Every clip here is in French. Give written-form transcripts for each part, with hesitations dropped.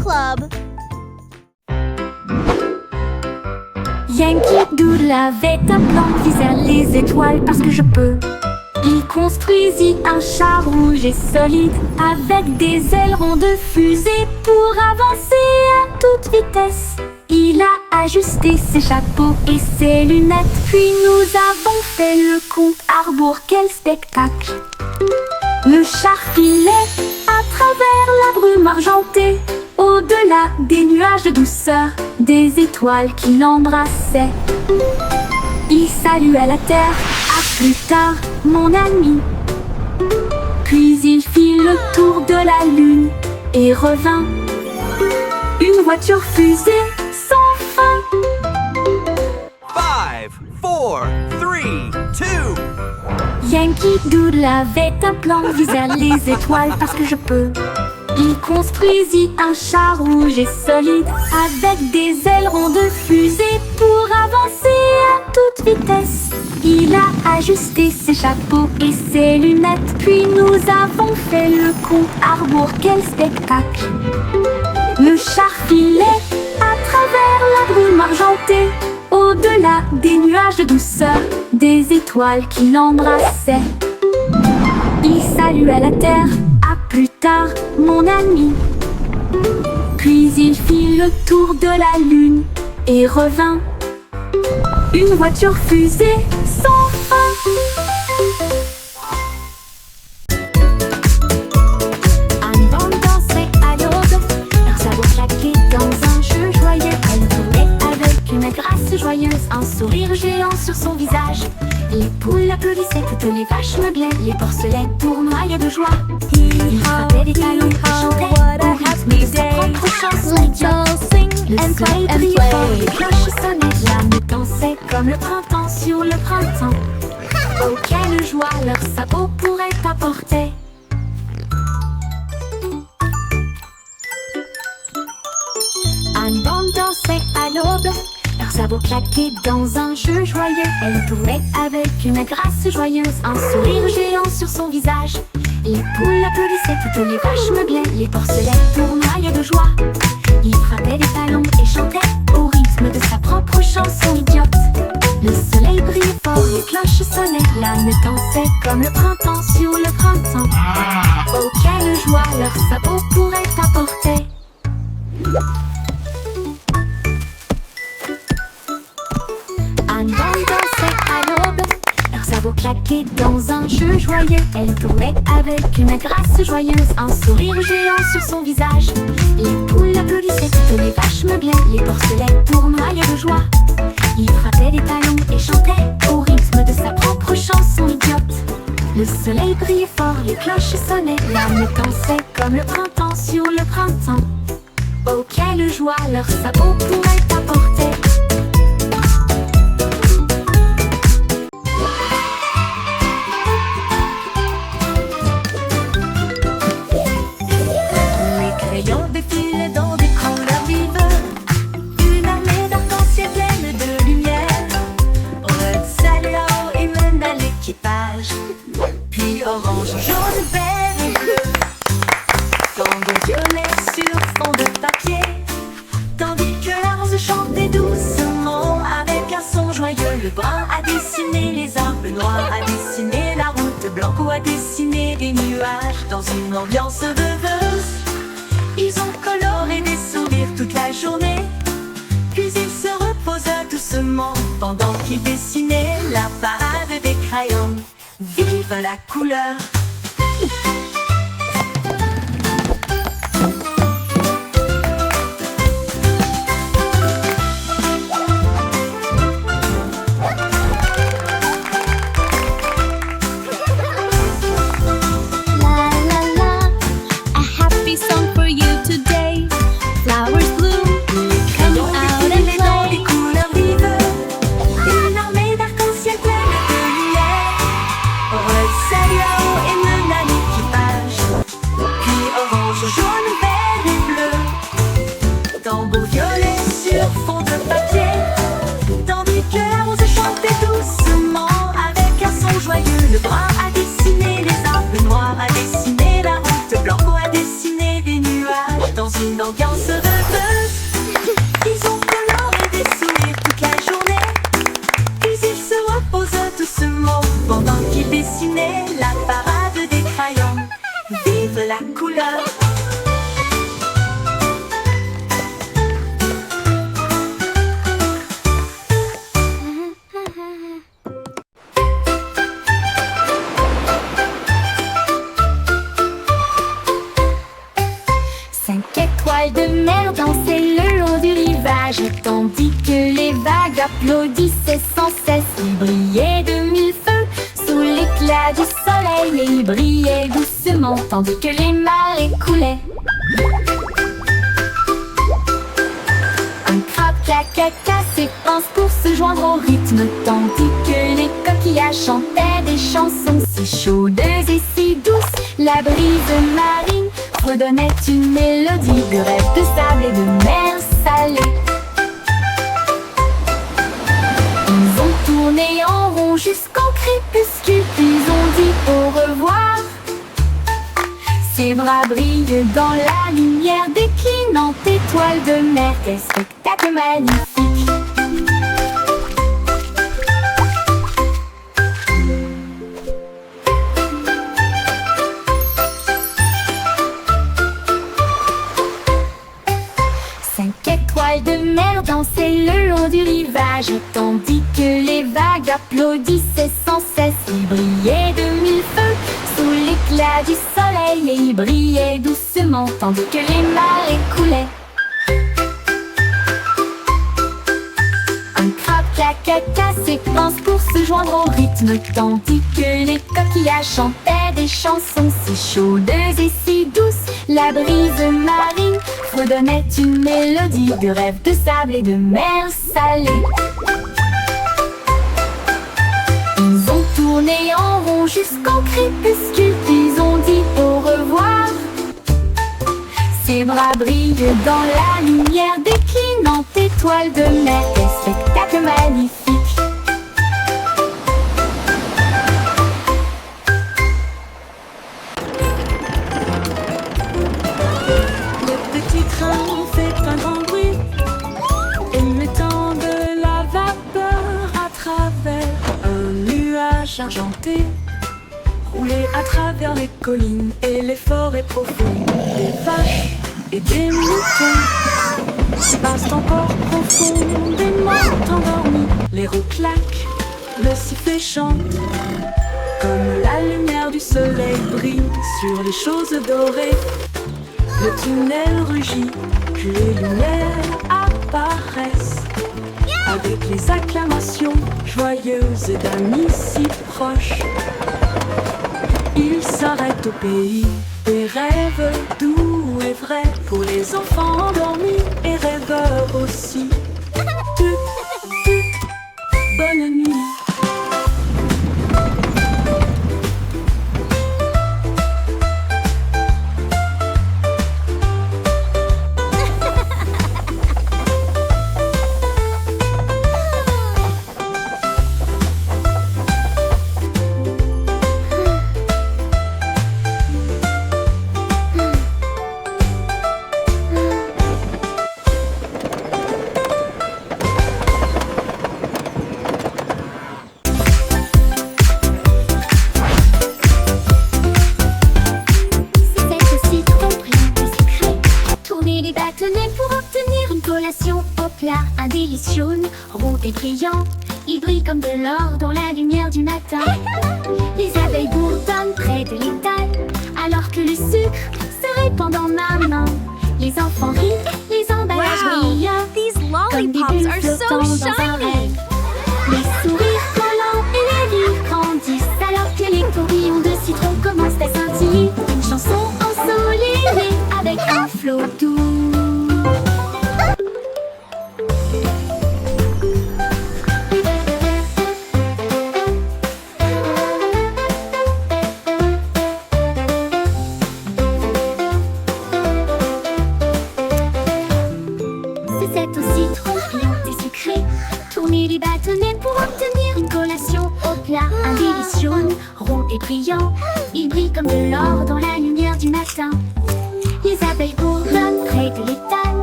Club. Yankee Doodle avait un plan, visait les étoiles parce que je peux. Il construisit un char rouge et solide avec des ailerons de fusée pour avancer à toute vitesse. Il a ajusté ses chapeaux et ses lunettes, puis nous avons fait le compte à rebours. Quel spectacle! Le char filait à travers la brume argentée, au-delà des nuages de douceur, des étoiles qui l'embrassaient. Il saluait la terre, à plus tard, mon ami. Puis il fit le tour de la lune et revint. Une voiture fusée sans fin. 5, 4, 3, 2. Yankee Doodle avait un plan, visait les étoiles parce que je peux. Il construisit un char rouge et solide avec des ailerons de fusée pour avancer à toute vitesse. Il a ajusté ses chapeaux et ses lunettes, puis nous avons fait le compte à rebours. Quel spectacle! Le char filait à travers la brume argentée, au-delà des nuages de douceur, des étoiles qui l'embrassaient. Il saluait la terre, à plus tard, mon ami. Puis il fit le tour de la lune et revint. Une voiture fusée sans fin. Un bande dansait à l'aube, leur sabot claquait dans un jeu joyeux. Elle tournait avec une grâce joyeuse, un sourire géant sur son visage. Les poules applaudissaient, toutes les vaches meuglaient, les porcelets tournoyaient de joie. Ils frappaient des talons et chantaient au rythme de sa propre chanson idiote. Le soleil brillait fort, les cloches sonnaient, l'âme dansait comme le printemps sur le printemps. Oh, quelle joie leurs sabots pourraient apporter. Un bande dansait à l'aube, leurs sabots claquaient dans un jeu joyeux. Elle tournait avec une grâce joyeuse, un sourire géant sur son visage. Les poules applaudissaient, toutes les vaches meuglaient, les porcelets tournoyaient de joie. Il frappait des talons et chantait au rythme de sa propre chanson idiote. Le soleil brillait fort, les cloches sonnaient, l'âme dansait comme le printemps sur le printemps. Oh, quelle joie leurs sabots pourraient apporter. Un bande dansait à l'aube, leurs sabots claquaient dans un jeu joyeux. Elle tournait avec une grâce joyeuse, un sourire géant sur son visage. Les poules applaudissaient, toutes les vaches meuglaient, les porcelets tournoyaient de joie. Il frappait des talons et chantait au rythme de sa propre chanson idiote. Le soleil brillait fort, les cloches sonnaient, l'âme dansait comme le printemps sur le printemps. Oh, quelle joie leurs sabots pourraient apporter. Crayons défilaient dans des couleurs vives, une armée d'arc-en-ciel pleine de lumière. Red salut et mène à l'équipage, puis orange, jaune, vert et bleu, tendons violet sur fond de papier, tandis que l'orge chantait doucement avec un son joyeux. Le brun a dessiné les arbres, le noir a dessiné la route, blanco a dessiné des nuages dans une ambiance rêveuse. Ils ont coloré des sourires toute la journée, puis ils se reposent doucement pendant qu'ils dessinaient la parade des crayons. Vive la couleur! Salut et applaudissaient sans cesse. Il brillait de mille feux sous l'éclat du soleil, et il brillait doucement tandis que les marées coulaient. Un crabe caca ses pinces pour se joindre au rythme, tandis que les coquillages chantaient des chansons si chaudes et si douces. La brise marine redonnait une mélodie de rêve de sable et de mer salée. Ils ont tourné en rond jusqu'au crépuscule, puis ont dit au revoir. Ses bras brillent dans la lumière déclinante étoile de mer. Quel spectacle magnifique! Cinq étoiles de mer dansaient le long du rivage, tandis que les vagues applaudissaient sans cesse. Ils brillaient de mille feux sous l'éclat du soleil, et il brillait doucement tandis que les marées coulaient. Un crabe caca ses pinces pour se joindre au rythme, tandis que les coquillages chantaient des chansons si chaudes et si douces. La brise marine redonnait une mélodie de rêve de sable et de mer salée. Ils ont tourné en rond jusqu'au crépuscule, puis ont dit au revoir. Ses bras brillent dans la lumière déclinante étoile de mer. Quel spectacle magnifique! Le petit train fait un grand bruit, émettant de la vapeur à travers un nuage argenté. Rouler à travers les collines et les forêts profondes, des vaches et des moutons passent encore profondément endormis. Les roues claquent, le sifflet chante, comme la lumière du soleil brille sur les choses dorées. Le tunnel rugit, puis les lumières apparaissent, avec les acclamations joyeuses d'amis si proches. Il s'arrête au pays des rêves doux et vrais, pour les enfants endormis et rêveurs aussi. Bonne nuit. Un délice jaune, rond et brillant, il brille comme de l'or dans la lumière du matin. Les abeilles bourdonnent près de l'étal, alors que le sucre se répand en ma main. Les enfants rient, les emballages brillent, These comme des lollipops bulles are so flottant dans un shiny. rêve. Les sourires collants et les rires grandissent, alors que les tourbillons de citron commencent à scintiller. Une chanson ensoleillée avec un flot doux. C'est au citron brillant et sucré. Tourner les bâtonnets pour obtenir une collation au plat. Un délice jaune, rond et brillant, il brille comme de l'or dans la lumière du matin. Les abeilles bourdonnent près de l'étal,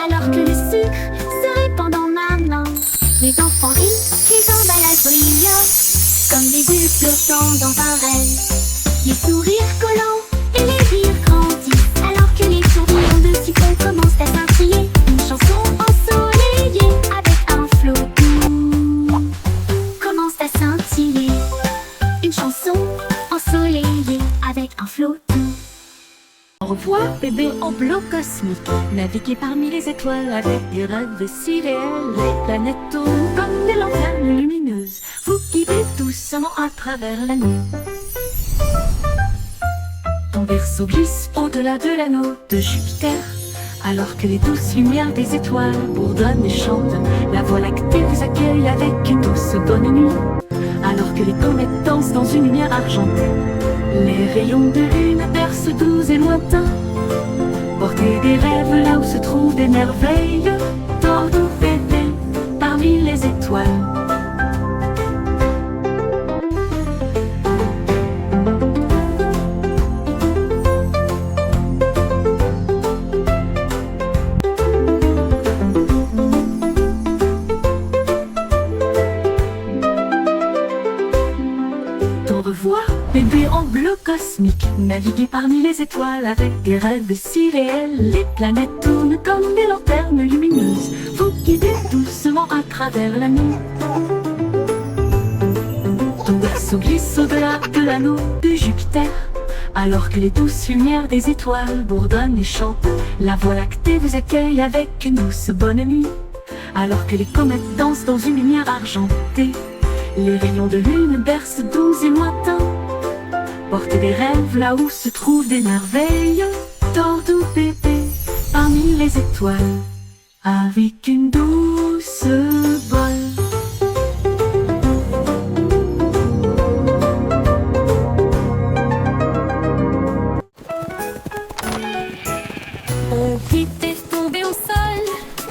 alors que le sucre se répand dans ma main. Les enfants rient, les emballages brillent, comme des bulles flottant dans un rêve. Les sourires collants et les rires grandissent, alors que les tourbillons de citron commencent à scintiller. Une chanson ensoleillée avec un flot doux commence à scintiller. Une chanson ensoleillée avec un flot doux. Au revoir bébé en bleu cosmique, naviguer parmi les étoiles avec des rêves si réels. Les planètes tournent comme des lanternes lumineuses. Vous guidez doucement à travers la nuit. Ton berceau glisse au-delà de l'anneau de Jupiter, alors que les douces lumières des étoiles bourdonnent et chantent. La Voie lactée vous accueille avec une douce bonne nuit, alors que les comètes dansent dans une lumière argentée. Les rayons de lune bercent doux et lointains. Portez des rêves là où se trouvent des merveilles. Tordons bébé parmi les étoiles. Au revoir, bébé en bleu cosmique. Naviguez parmi les étoiles avec des rêves si réels. Les planètes tournent comme des lanternes lumineuses. Vous guidez doucement à travers la nuit. Ton berceau glisse au-delà de l'anneau de Jupiter, alors que les douces lumières des étoiles bourdonnent et chantent. La Voie lactée vous accueille avec une douce bonne nuit, alors que les comètes dansent dans une lumière argentée. Les rayons de lune bercent doux et lointains. Portez des rêves là où se trouvent des merveilles. Tordons bébé parmi les étoiles avec une douce voile. On vite est tombé au sol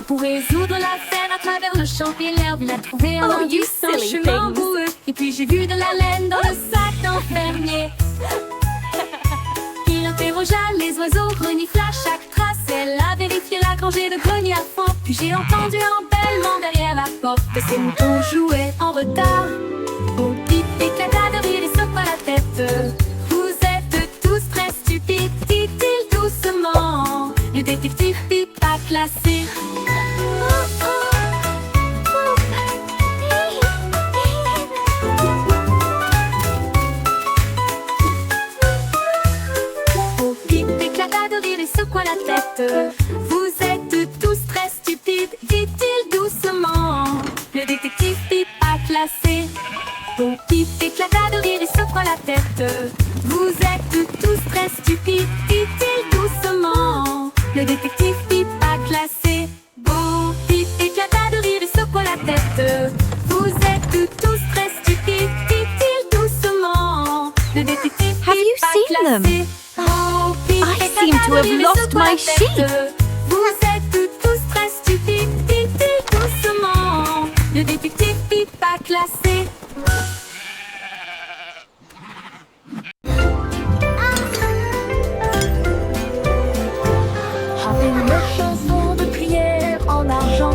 pour résoudre la scène à travers le champ et l'herbe. Il a trouvé un indice, un chemin boueux. Et puis j'ai vu de la laine dans le sac d'enfermier. Il interrogea les oiseaux, renifla chaque trace. Elle a vérifié la rangée de greniers à fond. Puis j'ai entendu un bêlement derrière la porte. Ces moutons jouaient en retard. Au pip éclata de rire et secoua la tête. Vous êtes tous très stupides, dit-il doucement. Le détective Pip a classé. Au Pip éclata de rire et secoua la tête. Vous êtes tous très stupides, dit-il doucement. Le détective Pip a classé. Au Pip éclata de rire et secoua la tête. Vous êtes tous très stupides, dit-il doucement. Le détective Pip a classé. Bon Pip éclata de rire et secoua la tête. Vous êtes tous très stupides, dit-il doucement. Le détective Pip Have you a seen them? classé. Bon Pip I éclata seem to de have rire et lost secoua la my sheep. tête. Vous êtes tous très stupides, dit-il doucement. Le détective Pip a classé. Avec une chanson de prière en argent,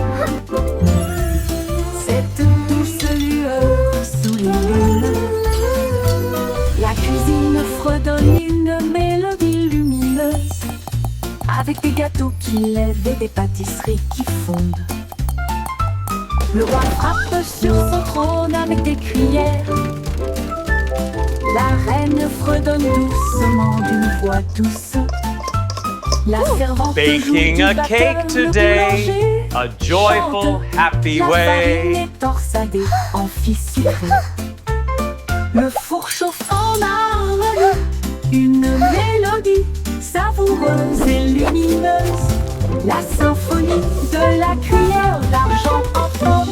cette douce lueur sous les lunes, la cuisine fredonne une mélodie lumineuse, avec des gâteaux qui lèvent et des pâtisseries qui fondent. Le roi frappe sur son trône avec des cuillères. La reine fredonne doucement d'une voix douce. La servante Baking joue a du cake batteur, le today, boulanger a joyful, chante. happy La farine way. est torsadée en fils sucré. Le four chauffe en harmonie, une mélodie savoureuse et lumineuse. La symphonie de la cuillère d'argent en forme.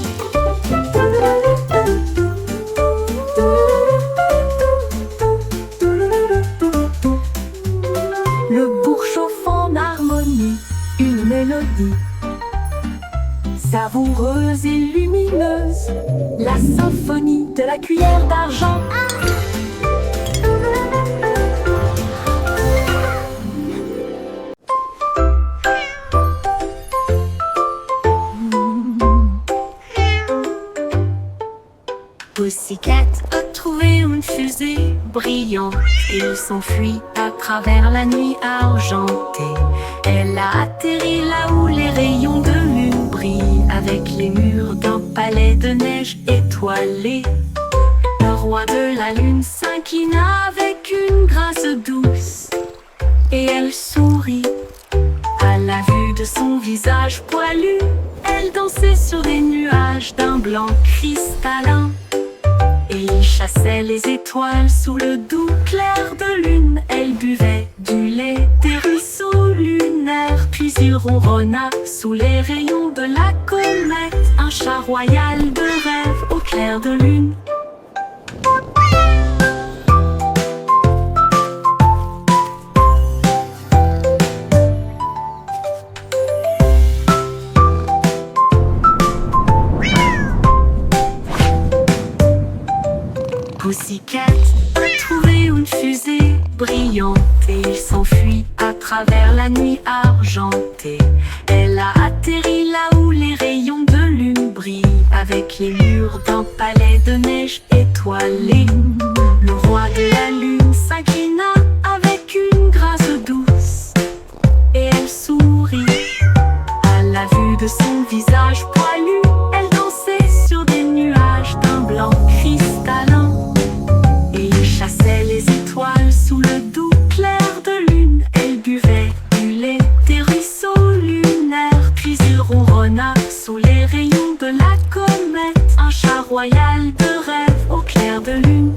Le bourg chauffe en harmonie, une mélodie savoureuse et lumineuse. La symphonie de la cuillère d'argent. Pussycat a trouvé une fusée brillante. Il s'enfuit à travers la nuit argentée. Elle a atterri là où les rayons de lune brillent, avec les murs d'un palais de neige étoilé. Le roi de la lune s'inclina avec une grâce douce, et elle sourit à la vue de son visage poilu. Elle dansait sur des nuages d'un blanc cristallin. Et il chassait les étoiles sous le doux clair de lune. Elle buvait du lait des ruisseaux lunaires. Puis il ronronna sous les rayons de la comète. Un chat royal de rêve au clair de lune. Pussycat a trouvé une fusée brillante et il s'enfuit à travers la nuit argentée. Elle a atterri là où les rayons de lune brillent, avec les murs d'un palais de neige étoilé. Le roi de la lune s'inclina avec une grâce douce et elle sourit à la vue de son visage poilu. Elle dansait sur des nuages d'un blanc cristallin. Chassait les étoiles sous le doux clair de lune. Elle buvait du lait des ruisseaux lunaires. Puis il ronronna sous les rayons de la comète. Un chat royal de rêve au clair de lune.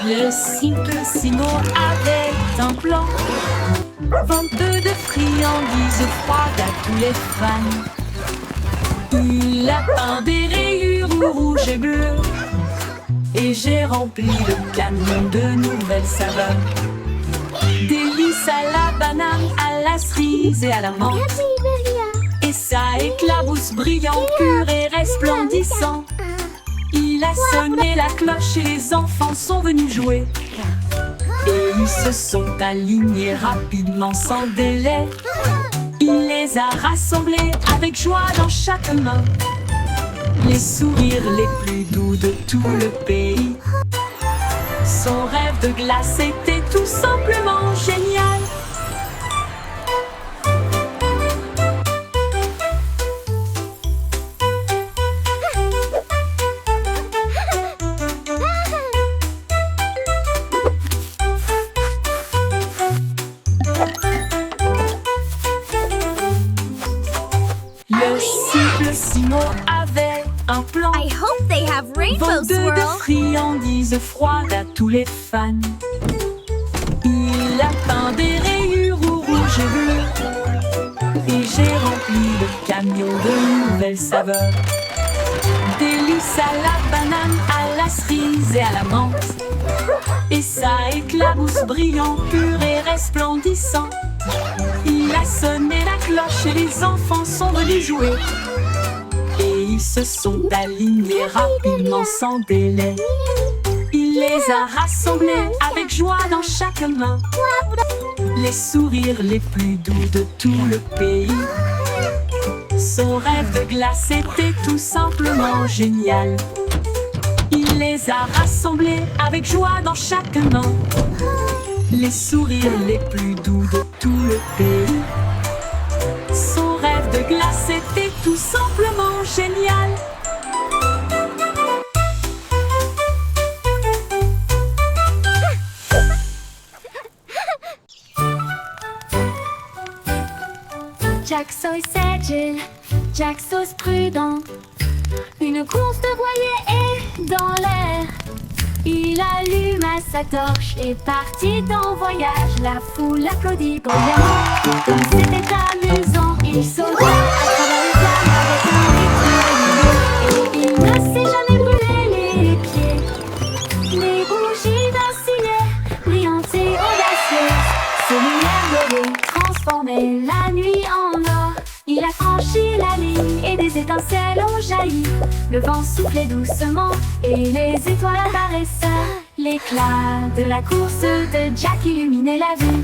Le Simplissimo avait un plan, venteux de friandises froides à tous les fans. Il a peint des rayures rouges et bleues, et j'ai rempli le camion de nouvelles saveurs. Délices à la banane, à la cerise et à la menthe. Et ça éclabousse brillant, pur et resplendissant. Il a sonné la cloche et les enfants sont venus jouer. Et ils se sont alignés rapidement sans délai. Il les a rassemblés avec joie dans chaque main. Les sourires les plus doux de tout le pays. Son rêve de glace était tout simplement génial. Le Simplissimo avait un plan, I hope they have rainbow venteux de swirl. friandises froides à tous les fans. Il a peint des rayures rouges et bleues, et j'ai rempli le camion de nouvelles saveurs. Délices à la banane, à la cerise et à la menthe. Et ça éclabousse brillant, pur et resplendissant. Il a sonné la cloche et les enfants sont venus jouer. Et ils se sont alignés rapidement sans délai. Il les a rassemblés avec joie dans chaque main. Les sourires les plus doux de tout le pays. Son rêve de glace était tout simplement génial. Il les a rassemblés avec joie dans chaque main. Les sourires les plus doux de tout le pays. Son rêve de glace était tout simplement génial. Jack Sauce agile, Jack Sauce prudent. Une course de voilier est dans l'air. Il alluma sa torche et partit en voyage. La foule applaudit bruyamment, comme c'était amusant. Il sauta à travers les flammes avec un rythme lumineux. Et il ne s'est jamais brûlé les pieds. Les bougies vacillaient, brillantes et audacieuses. Ses lumières dorées transformaient la nuit en or. Il a franchi la ligne et des étincelles ont jailli. Le vent soufflait doucement et les étoiles apparaissaient. L'éclat de la course de Jack illuminait la vue.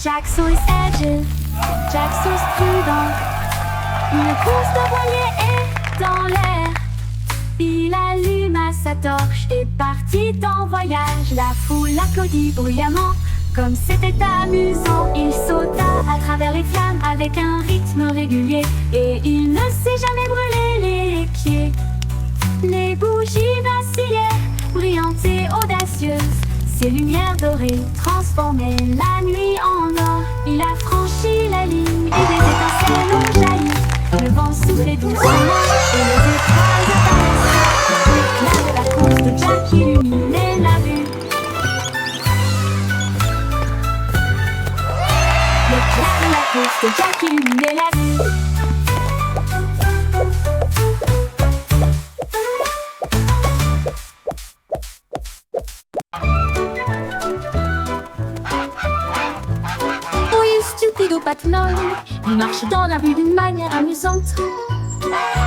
Jack Sauce agile, Jack sauce prudent. Une course de voilier est dans l'air. Il alluma sa torche et partit en voyage. La foule l'applaudit bruyamment, comme c'était amusant. Il sauta à travers les flammes avec un rythme régulier, et il ne s'est jamais brûlé les pieds. Les bougies vacillaient, brillantes et audacieuses. Ses lumières dorées transformaient la nuit en or. Il a franchi la ligne et des étincelles ont jailli. Le vent soufflait doucement et les étoiles apparaissaient. L'éclat de la course de Jack illuminait la vue. L'éclat de la course de Jack illuminait la vue. Stupido Patnol, il marche dans la rue d'une manière amusante.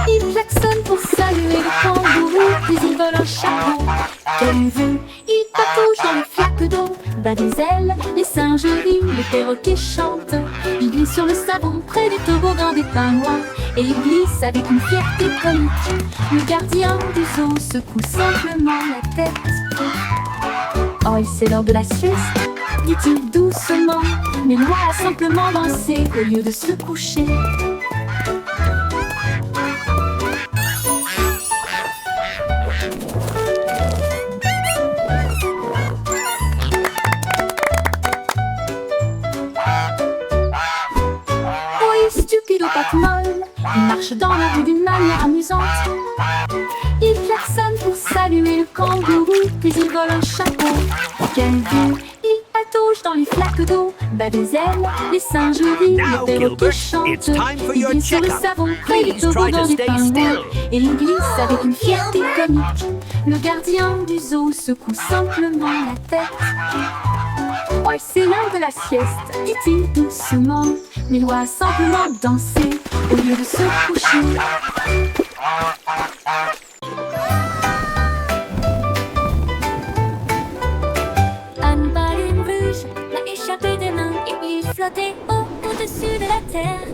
Il klaxonne pour saluer le kangourou, puis il vole un chapeau. Quelle vue, il patouche dans les flaques d'eau, bat des ailes, les singes rient, les perroquets chantent. Il glisse sur le savon près des toboggans des pingouins, et il glisse avec une fierté comique. Le gardien du zoo secoue simplement la tête. Oh, et c'est l'heure de la sieste, dit-il doucement, mais Loi a simplement dansé au lieu de se coucher. Oui, stupido Patmol, il marche dans la rue d'une manière amusante. Il klaxonne pour saluer le kangourou, puis il vole un chapeau. Quelle vue! Il patauge dans les flaques d'eau, bat des ailes, les singes rient, les perroquets chantent. Il glisse sur le savon près des toboggans des pingouins, et il glisse avec une fierté comique. Le gardien du zoo secoue simplement la tête. Oh, c'est l'heure de la sieste, dit-il doucement, mais Loi a simplement dansé au lieu de se coucher. Il flottait au-dessus de la terre.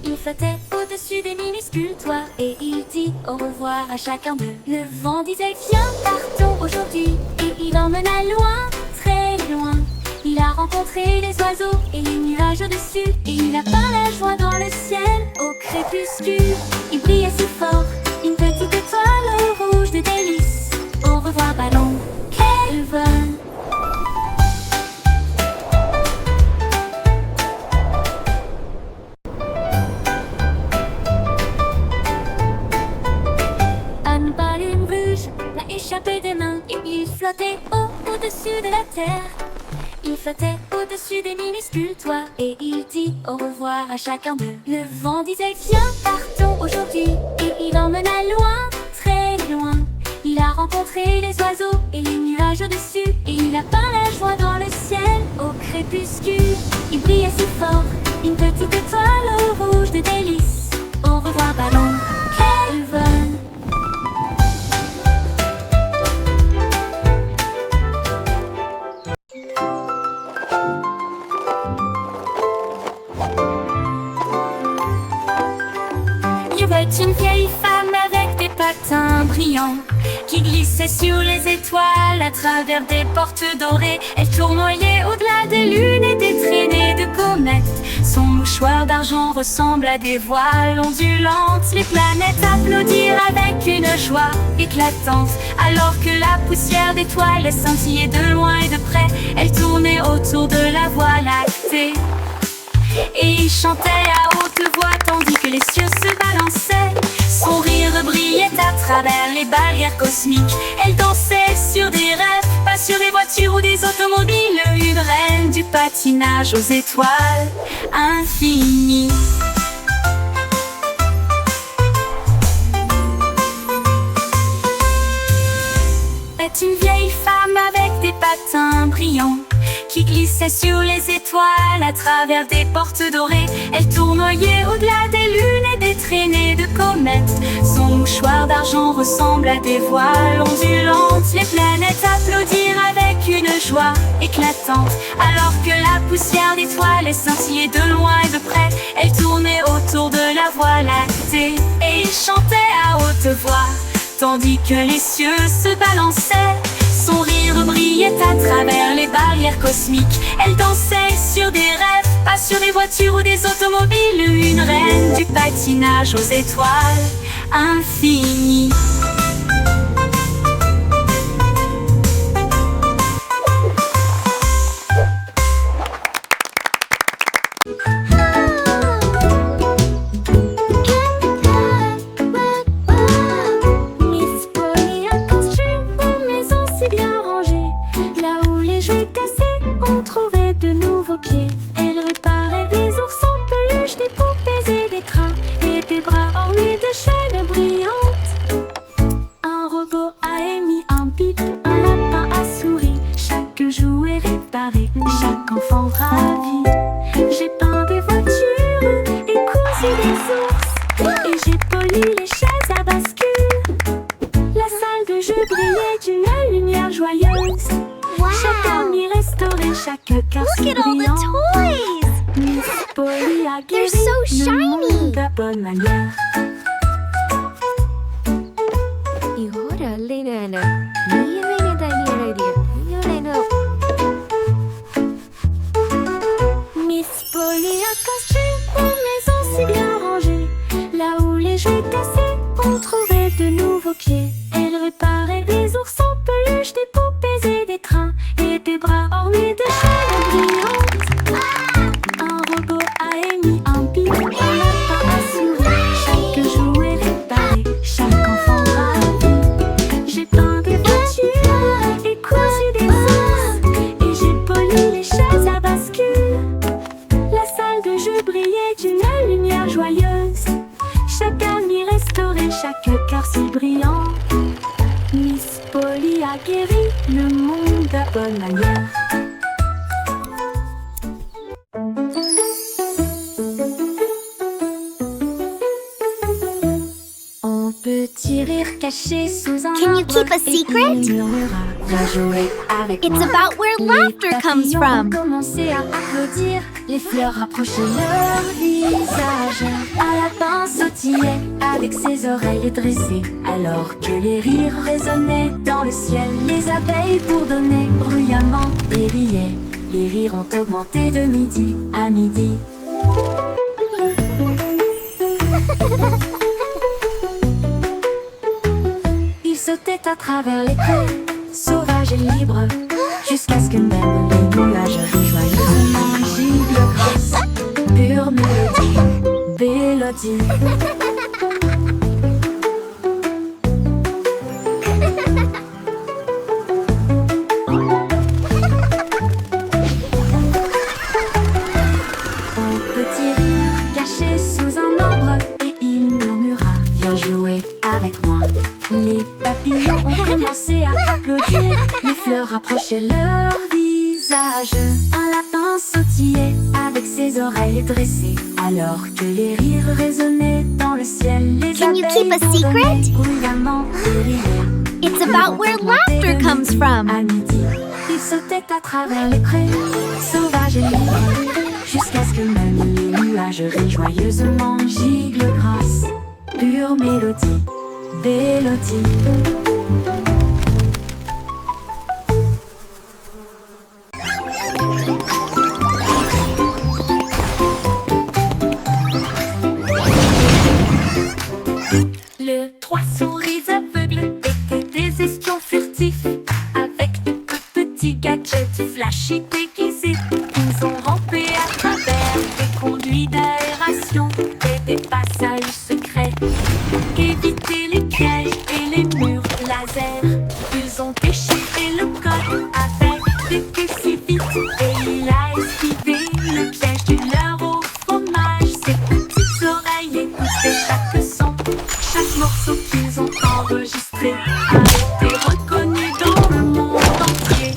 Il flottait au-dessus des minuscules toits, et il dit au revoir à chacun d'eux. Le vent disait viens, partons aujourd'hui, et il emmena loin, très loin. Il a rencontré les oiseaux et les nuages au-dessus, et il a peint la joie dans le ciel au crépuscule. Il brillait si fort, une petite étoile rouge de délices. Au revoir ballon, quel vol! Échappé des mains, et il flottait au-dessus de la terre. Il flottait au-dessus des minuscules toits, et il dit au revoir à chacun d'eux. Le vent disait viens, partons aujourd'hui, et il emmena loin, très loin. Il a rencontré les oiseaux et les nuages au-dessus, et il a peint la joie dans le ciel au crépuscule. Il brillait si fort, une petite étoile rouge de délices. Au revoir ballon, quel vol! Une vieille femme avec des patins brillants qui glissait sur les étoiles à travers des portes dorées. Elle tournoyait au-delà des lunes et des traînées de comètes. Son mouchoir d'argent ressemble à des voiles ondulantes. Les planètes applaudirent avec une joie éclatante, alors que la poussière d'étoiles scintillait de loin et de près. Elle tournait autour de la Voie lactée, et il chantait à haute voix tandis que les cieux se balançaient. Son rire brillait à travers les barrières cosmiques. Elle dansait sur des rêves, pas sur des voitures ou des automobiles. Une reine du patinage aux étoiles infinies. C'est une vieille femme avec des patins brillants qui glissait sur les étoiles à travers des portes dorées. Elle tournoyait au-delà des lunes et des traînées de comètes. Son mouchoir d'argent ressemble à des voiles ondulantes. Les planètes applaudirent avec une joie éclatante. éclatante. Alors que la poussière d'étoiles scintillait de loin et de près, elle tournait autour de la voie lactée et il chantait à haute voix, tandis que les cieux se balançaient. Son rire brillait à travers les barrières cosmiques. Elle dansait sur des rêves, pas sur des voitures ou des automobiles. Une reine du patinage aux étoiles infinies. Elle réparait des oursons, peluches, des poupées et des crins, et des bras ornés de chaînes brillantes. Un robot a émis un bip, un lapin a souri. Chaque jouet réparé, chaque enfant ravi. J'ai peint des voitures et cousu des ours, et j'ai poli les chaises à bascule. La salle de jeu brillait d'une lumière joyeuse. Chaque ami restauré, chaque cœur si Look at all the brillant. toys! Miss Polly a They're guéri so le shiny. monde de bonne manière. 이거를 알리는 미래에 다니는 이거는 Miss Polly a construit une maison si bien rangée. Là où les jouets cassés, on trouvait de nouveaux pieds. Elle réparait des oursons, peluches, des poupées et des trains, et des bras ornés de chaînes brillantes. Un robot a émis un bip, un lapin a souri. Chaque jouet réparé, chaque enfant ravi. J'ai peint des voitures et cousu des ours, et j'ai poli les chaises à bascule. La salle de jeu brillait d'une lumière joyeuse. Chaque ami restauré, chaque cœur si brillant. Miss Polly a guéri le monde de bonne manière. Un petit rire caché sous un Can you arbre keep a et secret? il murmura, viens jouer avec It's moi. about where Les laughter comes papillons from. ont commencé à applaudir, les fleurs rapprochaient leur visage. Un lapin sautillait avec ses oreilles dressées, alors que les rires résonnaient dans le ciel. Les abeilles bourdonnaient bruyamment et riaient. Les rires ont augmenté de midi à midi. Il sautait à travers les prés, sauvage et libre, jusqu'à ce que même les nuages rient joyeusement. Gigle grosse, pure mélodie, mélodie. Un petit rire caché sous un arbre, et il murmura, viens jouer avec moi. Les papillons ont commencé à applaudir, les fleurs rapprochaient leur visage. Un lapin sautillait avec ses oreilles dressées, alors que les rires résonnaient dans le ciel. Les Can you keep a abeilles secret? bourdonnaient bruyamment et riaient. It's about where laughter comes from. À midi, il sautait à travers les prés, sauvage et libre, jusqu'à ce que même les nuages rient joyeusement. Gigle grasse, pure mélodie, mélodie. Le trois souris aveugles étaient des espions furtifs, avec de petits gadgets flashy déguisés. Ils ont rampé à travers des conduits d'aération et des passages secrets, évité les pièges et les murs laser. Ils ont déchiré le code avec des queues si vite, et il a esquivé le piège du leurre au fromage. Ses petites oreilles écoutaient chaque son, chaque morceau qu'ils ont enregistré a été reconnu dans le monde entier.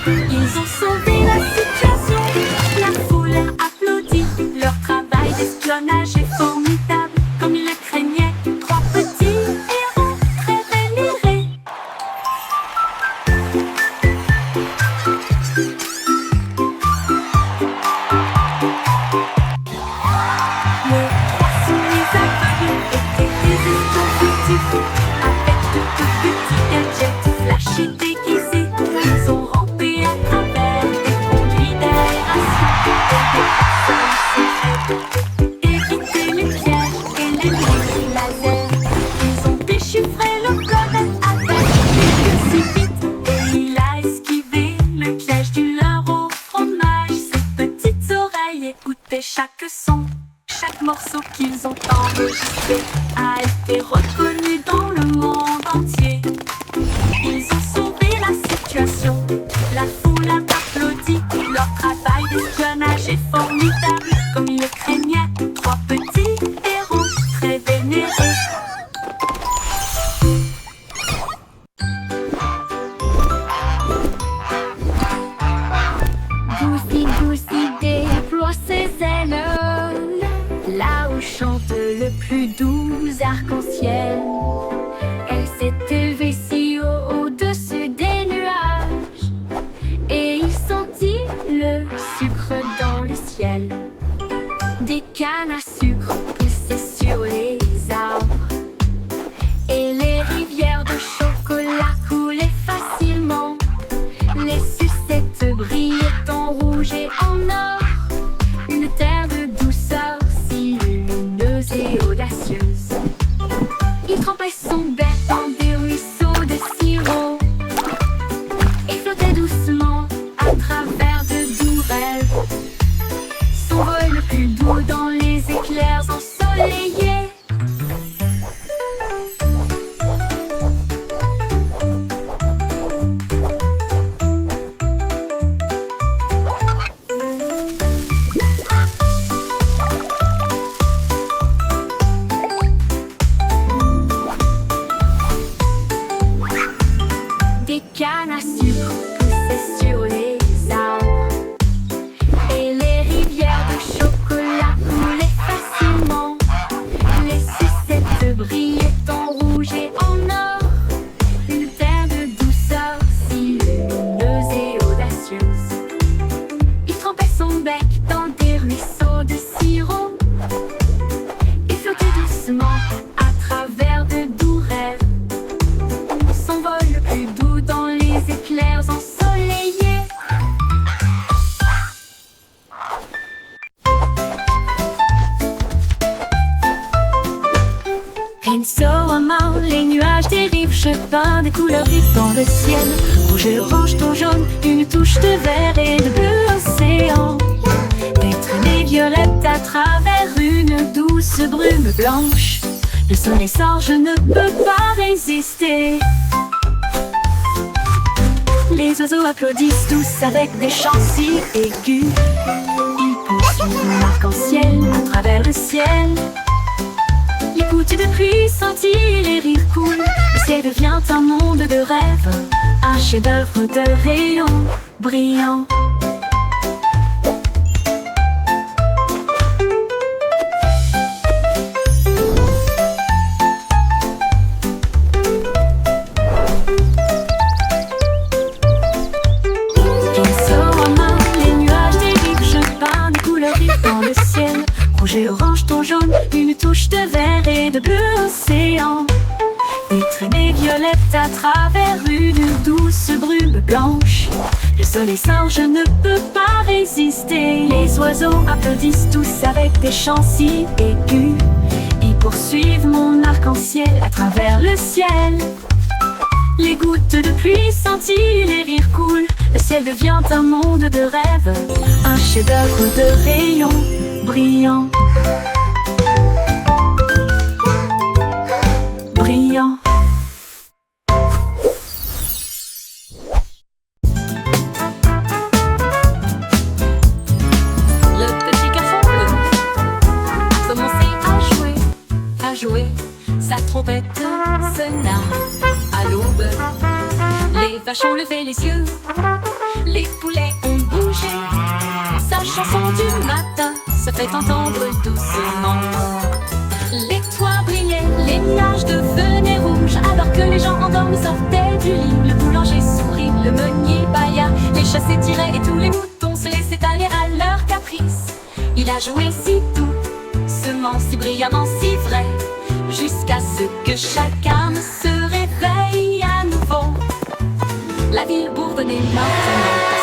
Ils ont sauvé la situation, la foule a applaudi. Leur travail d'espionnage est formidable, comme ils le craignaient. Trois petits héros très délirés. marché déguisé. Ils ont rampé à travers des conduits d'aération et des personnes secrètes. Évité les pièges et les bruits laser. Ils ont déchiffré le code avec des yeux si vite. Et il a esquivé le piège du leurre au fromage. Ses petites oreilles écoutaient chaque son. Chaque morceau qu'ils ont enregistré a été reconnu dans le monde entier. Ils ont sauvé la situation, la foule a applaudi. Leur travail d'espionnage est formidable. Comme ils le craignaient, trois petits héros très vénérés. Goosey déploie ses ailes Là où chante le plus doux arc-en-ciel. Elle s'est élevée si haut au-dessus des nuages. Et il sentit le sucre dans le ciel. Des cannes à sucre poussaient sur les arbres. Et les rivières de chocolat coulaient facilement. Les sucettes brillaient en rouge et en or. Une terre de douceur si lumineuse et audacieuse. Il trempait son bec dans des ruisseaux de sirop et flottait doucement à travers de doux rêves. Son vol le plus doux dans les éclairs ensoleillés. Des cannes à sucre poussaient sur les arbres. Et les rivières de chocolat coulaient facilement. Les sucettes brillaient en rouge et en or. Une terre de douceur si lumineuse et audacieuse. Il trempait son bec dans des ruisseaux de sirop et flottait doucement à travers de doux rêves. Son vol le plus doux dans les éclairs ensoleillés. Insolemment, les nuages dérivent, je peins des couleurs vives dans le ciel. Rouge, orange, ton jaune, une touche de vert et de bleu océan. Des traînées violettes à travers une douce brume blanche. Le soleil sort, je ne peux pas résister. Les oiseaux applaudissent tous avec des chants si aigus. Ils poursuivent l'arc-en-ciel à travers le ciel. Les gouttes de pluie scintillent, les rires coulent. Le ciel devient un monde de rêve, un chef-d'œuvre de rayons brillants. Rouge et orange, ton jaune, une touche de vert et de bleu océan. Des traînées violettes à travers une douce brume blanche. Le soleil sort, je ne peux pas résister. Les oiseaux applaudissent tous avec des chants si aigus. Ils poursuivent mon arc-en-ciel à travers le ciel. Les gouttes de pluie scintillent, les rires coulent. Le ciel devient un monde de rêve, un chef-d'œuvre de rayons brillants. Brillant. Le petit garçon bleu a commencé à jouer. Sa trompette sonna à l'aube. Les vaches ont levé les yeux, les poulets ont bougé. Sa chanson du matin se fait entendre doucement. Les toits brillaient, les nuages devenaient rouges. Alors que les gens endormis sortaient du lit, le boulanger sourit, le meunier bâilla, les chats s'étiraient et tous les moutons se laissaient aller à leur caprice. Il a joué si doucement, si brillamment, si vrai, jusqu'à ce que chacun se réveille à nouveau. La ville bourdonnait maintenant.